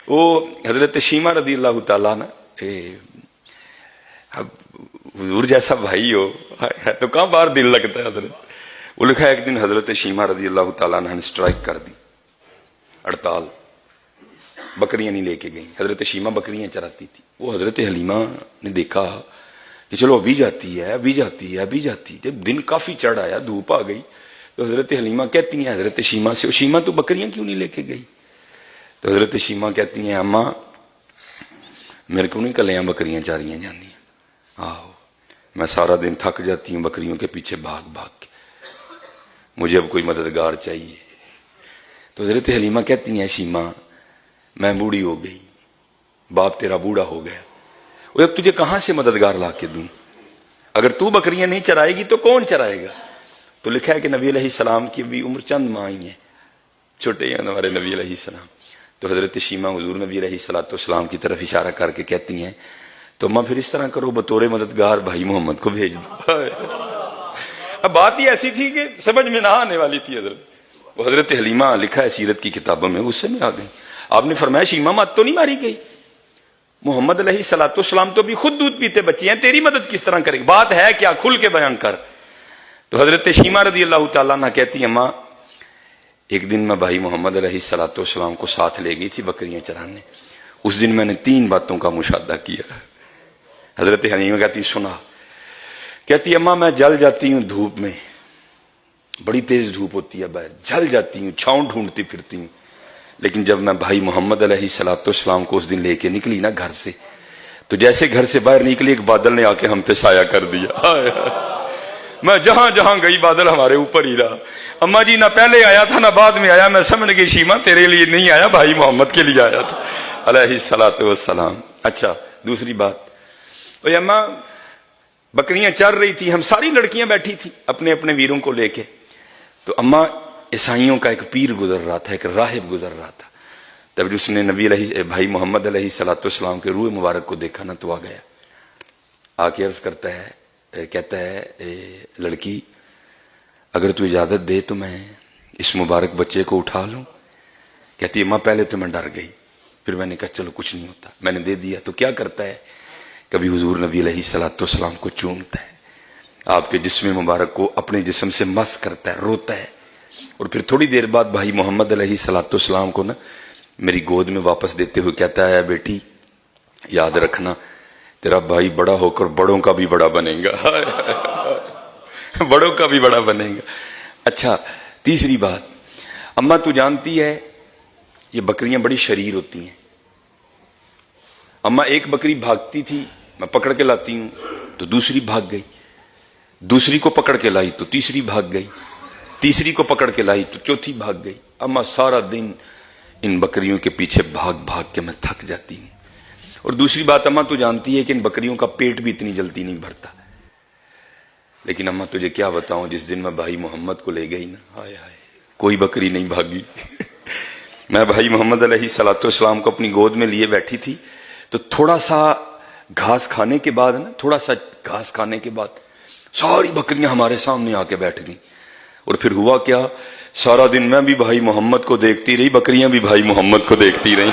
وہ حضرت شیمہ رضی اللہ تعالیٰ نا، اب حضور جیسا بھائی ہو تو کہاں باہر دل لگتا ہے حضرت. وہ لکھا ہے ایک دن حضرت شیمہ رضی اللہ تعالیٰ نے اسٹرائک کر دی، ہڑتال، بکریاں نہیں لے کے گئیں. حضرت شیمہ بکریاں چراتی تھی. وہ حضرت حلیمہ نے دیکھا کہ چلو ابھی جاتی ہے ابھی جاتی ہے ابھی جاتی ہے. جب دن کافی چڑھ آیا، دھوپ آ گئی، تو حضرت حلیمہ کہتی ہیں حضرت شیمہ سے، شیمہ تو بکریاں کیوں نہیں لے کے گئی؟ تو حضرت شیمہ کہتی ہیں اماں میرے کو نہیں کلیاں بکریاں چاریاں جاندی ہیں، آہو میں سارا دن تھک جاتی ہوں بکریوں کے پیچھے بھاگ بھاگ کے، مجھے اب کوئی مددگار چاہیے. تو حضرت حلیمہ کہتی ہیں شیمہ میں بوڑھی ہو گئی، باپ تیرا بوڑھا ہو گیا، اب تجھے کہاں سے مددگار لا کے دوں؟ اگر تو بکریاں نہیں چرائے گی تو کون چرائے گا؟ تو لکھا ہے کہ نبی علیہ السلام کی بھی عمر چند ماہ ہی ہیں، چھوٹے ہیں ہمارے نبی علیہ السلام. تو حضرت شیمہ حضور نبی علیہ السلام کی طرف اشارہ کر کے کہتی ہیں تو ماں پھر اس طرح کرو بطور مددگار بھائی محمد کو بھیج دو. اب بات ہی ایسی تھی کہ سمجھ میں نہ آنے والی تھی حضرت. وہ حضرت حلیمہ لکھا ہے سیرت کی کتابوں میں، غصے میں آ گئی. آپ نے فرمایا شیمہ مت تو نہیں ماری گئی؟ محمد علیہ السلام تو بھی خود دودھ پیتے بچے ہیں، تیری مدد کس طرح کرے گی؟ بات ہے کیا، کھل کے بیان کر. تو حضرت شیمہ رضی اللہ تعالیٰ عنہ کہتی ہیں ماں ایک دن میں بھائی محمد علیہ السلام کو ساتھ لے گئی تھی بکریاں چرانے. اس دن میں نے 3 باتوں کا مشاہدہ کیا. حضرت حلیمہ کہتی سنا، کہتی اماں میں جل جاتی ہوں دھوپ میں، بڑی تیز دھوپ ہوتی ہے باہر، جل جاتی ہوں، چھاؤں ڈھونڈتی پھرتی ہوں، لیکن جب میں بھائی محمد علیہ السلام کو اس دن لے کے نکلی نا گھر سے، تو جیسے گھر سے باہر نکلی ایک بادل نے آ کے ہم پہ سایہ کر دیا. میں جہاں جہاں گئی بادل ہمارے اوپر ہی رہا. اماں جی نہ پہلے آیا تھا نہ بعد میں آیا، میں سمجھ گئی شیمہ تیرے لیے نہیں آیا، بھائی محمد کے لیے آیا تھا علیہ السلام. اچھا دوسری بات، اماں بکریاں چر رہی تھی، ہم ساری لڑکیاں بیٹھی تھی اپنے اپنے ویروں کو لے کے. تو اماں عیسائیوں کا ایک پیر گزر رہا تھا، ایک راہب گزر رہا تھا. تب اس نے نبی بھائی محمد علیہ السلام کے روح مبارک کو دیکھا نا تو آ گیا، آ کے عرض کرتا ہے، کہتا ہے لڑکی اگر تو اجازت دے تو میں اس مبارک بچے کو اٹھا لوں. کہتی ہے ماں پہلے تو میں ڈر گئی، پھر میں نے کہا چلو کچھ نہیں ہوتا. میں نے دے دیا تو کیا کرتا ہے، کبھی حضور نبی علیہ السلام کو چومتا ہے، آپ کے جسم مبارک کو اپنے جسم سے مس کرتا ہے، روتا ہے، اور پھر تھوڑی دیر بعد بھائی محمد علیہ السلام کو نا میری گود میں واپس دیتے ہوئے کہتا ہے بیٹی یاد رکھنا تیرا بھائی بڑا ہو کر بڑوں کا بھی بڑا بنے گا، بڑوں کا بھی بڑا بنے گا. اچھا تیسری بات، اماں تو جانتی ہے یہ بکریاں بڑی شریر ہوتی ہیں. اماں ایک بکری بھاگتی تھی میں پکڑ کے لاتی ہوں تو دوسری بھاگ گئی، دوسری کو پکڑ کے لائی تو تیسری بھاگ گئی، تیسری کو پکڑ کے لائی تو چوتھی بھاگ گئی. اماں سارا دن ان بکریوں کے پیچھے بھاگ بھاگ کے میں تھک جاتی ہوں. اور دوسری بات اماں تو جانتی ہے کہ ان بکریوں کا پیٹ بھی اتنی جلدی نہیں بھرتا. لیکن اماں تجھے کیا بتاؤں، جس دن میں بھائی محمد کو لے گئی نا، ہائے ہائے کوئی بکری نہیں بھاگی. میں بھائی محمد علیہ السلام کو اپنی گود میں لیے بیٹھی تھی تو تھوڑا سا گھاس کھانے کے بعد نا، تھوڑا سا گھاس کھانے کے بعد ساری بکریاں ہمارے سامنے آ کے بیٹھ گئیں. اور پھر ہوا کیا، سارا دن میں بھی بھائی محمد کو دیکھتی رہی، بکریاں بھی بھائی محمد کو دیکھتی رہی.